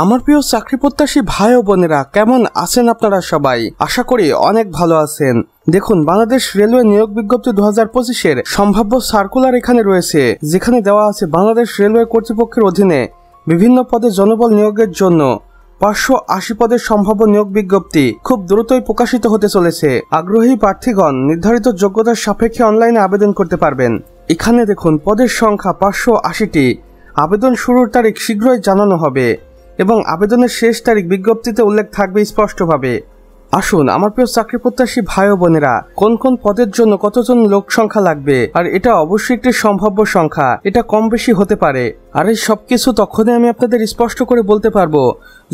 আমার প্রিয় চাকরি প্রত্যাশী ভাই ও বোনেরা, কেমন আছেন আপনারা সবাই? আশা করি অনেক ভালো আছেন। দেখুন, বাংলাদেশ রেলওয়ে নিয়োগ বিজ্ঞপ্তি 2025-এর সম্ভাব্য সার্কুলার এখানে রয়েছে, যেখানে দেওয়া আছে বাংলাদেশ রেলওয়ে কর্তৃপক্ষের অধীনে বিভিন্ন পদে জনবল নিয়োগের জন্য 580 পদের সম্ভাব্য নিয়োগ বিজ্ঞপ্তি খুব দ্রুতই প্রকাশিত হতে চলেছে। আগ্রহী প্রার্থীগণ নির্ধারিত যোগ্যতার সাপেক্ষে অনলাইনে আবেদন করতে পারবেন। এখানে দেখুন, পদের সংখ্যা 580টি। আবেদন শুরুর তারিখ শীঘ্রই জানানো হবে এবং আবেদনের শেষ তারিখ বিজ্ঞপ্তিতে উল্লেখ থাকবে স্পষ্টভাবে। আসুন, আমার প্রিয় চাকরি প্রত্যাশী ভাই ও বোনেরা, কোন কোন পদের জন্য কতজন লোক সংখ্যা লাগবে, আর এটা অবশ্যই একটি সম্ভাব্য সংখ্যা, এটা কম বেশি হতে পারে। আর এই সবকিছু তখনই আমি আপনাদের স্পষ্ট করে বলতে পারবো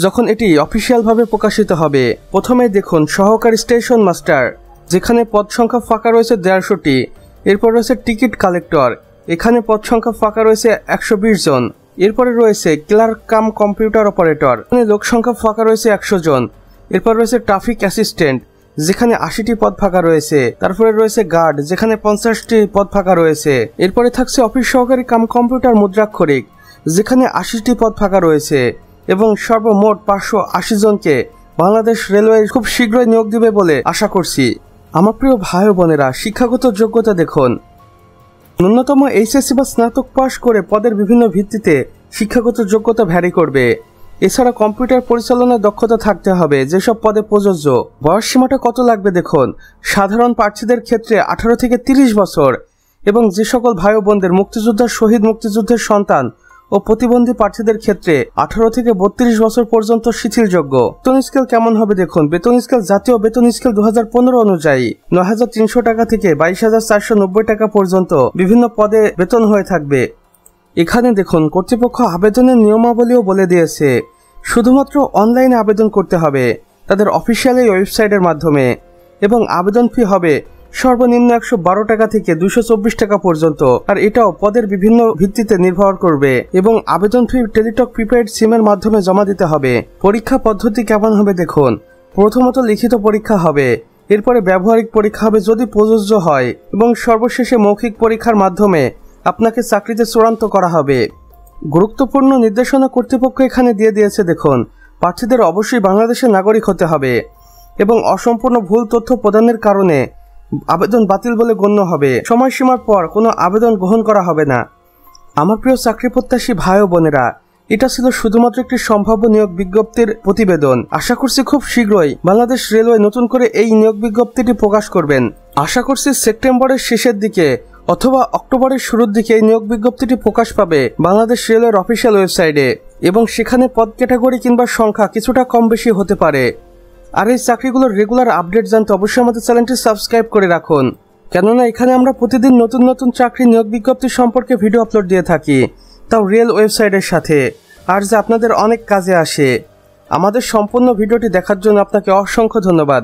যখন এটি অফিসিয়াল ভাবে প্রকাশিত হবে। প্রথমে দেখুন, সহকারী স্টেশন মাস্টার, যেখানে পদ সংখ্যা ফাঁকা রয়েছে 150টি। এরপর রয়েছে টিকিট কালেক্টর, এখানে পদ সংখ্যা ফাঁকা রয়েছে 120 জন। এরপরে রয়েছে ক্লার্ক কাম কম্পিউটার অপারেটর, এখানে লোক সংখ্যা ফাঁকা রয়েছে 100 জন। এরপর রয়েছে ট্রাফিক অ্যাসিস্ট্যান্ট, যেখানে 80টি পদ ফাঁকা রয়েছে। তারপরে রয়েছে গার্ড, যেখানে 50টি পদ ফাঁকা রয়েছে। এরপরে থাকছে অফিস সহকারী কাম কম্পিউটার মুদ্রাক্ষরিক, যেখানে 80টি পদ ফাঁকা রয়েছে। এবং সর্বমোট 580 জনকে বাংলাদেশ রেলওয়ে খুব শীঘ্রই নিয়োগ দিবে বলে আশা করছি। আমার প্রিয় ভাই ও বোনেরা, শিক্ষাগত যোগ্যতা দেখুন, ন্যূনতম এইচএসসি বা স্নাতক পাশ করে পদের বিভিন্ন ভিত্তিতে শিক্ষাগত যোগ্যতা ভ্যারি করবে। এছাড়া কম্পিউটার পরিচালনার দক্ষতা থাকতে হবে, যেসব পদে প্রযোজ্য। বয়স সীমাটা কত লাগবে দেখুন, সাধারণ প্রার্থীদের ক্ষেত্রে 18 থেকে 30 বছর, এবং যে সকল ভাই ও বোনদের মুক্তিযোদ্ধা, শহীদ মুক্তিযুদ্ধের সন্তান ও প্রতিবন্ধী প্রার্থীদের ক্ষেত্রে 18 থেকে 32 বছর পর্যন্ত শিথিলযোগ্য। বেতন স্কেল কেমন হবে দেখুন, বেতন স্কেল জাতীয় বেতন স্কেল 2015 অনুযায়ী 9,300 টাকা থেকে 22,490 টাকা পর্যন্ত বিভিন্ন পদে বেতন হয়ে থাকবে। এখানে দেখুন, কর্তৃপক্ষ আবেদনের নিয়মাবলীও বলে দিয়েছে। শুধুমাত্র অনলাইনে আবেদন করতে হবে তাদের অফিসিয়াল এই ওয়েবসাইটের মাধ্যমে, এবং আবেদন ফি হবে সর্বনিম্ন 112 টাকা থেকে 224 টাকা পর্যন্ত। আর এটাও পদের বিভিন্ন ভিত্তিতে নির্ভর করবে, এবং আবেদন ফি টেলিটক প্রিপেইড সিমের মাধ্যমে জমা দিতে হবে। পরীক্ষা পদ্ধতি কেমন হবে দেখুন, প্রথমত লিখিত পরীক্ষা হবে, এরপরে ব্যবহারিক পরীক্ষা হবে যদি প্রযোজ্য হয়, এবং সর্বশেষে মৌখিক পরীক্ষার মাধ্যমে আপনাকে চাকরিতে চূড়ান্ত করা হবে। গুরুত্বপূর্ণ নির্দেশনা কর্তৃপক্ষ এখানে দিয়ে দিয়েছে দেখুন, প্রার্থীদের অবশ্যই বাংলাদেশের নাগরিক হতে হবে, এবং অসম্পূর্ণ ভুল তথ্য প্রদানের কারণে আবেদন বাতিল বলে গণ্য হবে। সময়সীমার পর কোনো আবেদন গ্রহণ করা হবে না। আমার প্রিয় চাকরি প্রত্যাশী ভাই ও বোনেরা, এটা ছিল শুধুমাত্র একটি সম্ভাব্য নিয়োগ বিজ্ঞপ্তির প্রতিবেদন। আশা করছি খুব শীঘ্রই বাংলাদেশ রেলওয়ে নতুন করে এই নিয়োগ বিজ্ঞপ্তিটি প্রকাশ করবেন। আশা করছি সেপ্টেম্বরের শেষের দিকে অথবা অক্টোবরের শুরুর দিকে এই নিয়োগ বিজ্ঞপ্তিটি প্রকাশ পাবে বাংলাদেশ রেলওয়ের অফিসিয়াল ওয়েবসাইটে, এবং সেখানে পদ ক্যাটাগরি কিংবা সংখ্যা কিছুটা কম বেশি হতে পারে। আর এই চাকরিগুলোর রেগুলার আপডেট জানতে অবশ্যই আমাদের চ্যানেলটি সাবস্ক্রাইব করে রাখুন, কেননা এখানে আমরা প্রতিদিন নতুন নতুন চাকরি নিয়োগ বিজ্ঞপ্তি সম্পর্কে ভিডিও আপলোড দিয়ে থাকি, তাও রিয়েল ওয়েবসাইটের সাথে, আর যা আপনাদের অনেক কাজে আসে। আমাদের সম্পূর্ণ ভিডিওটি দেখার জন্য আপনাকে অসংখ্য ধন্যবাদ।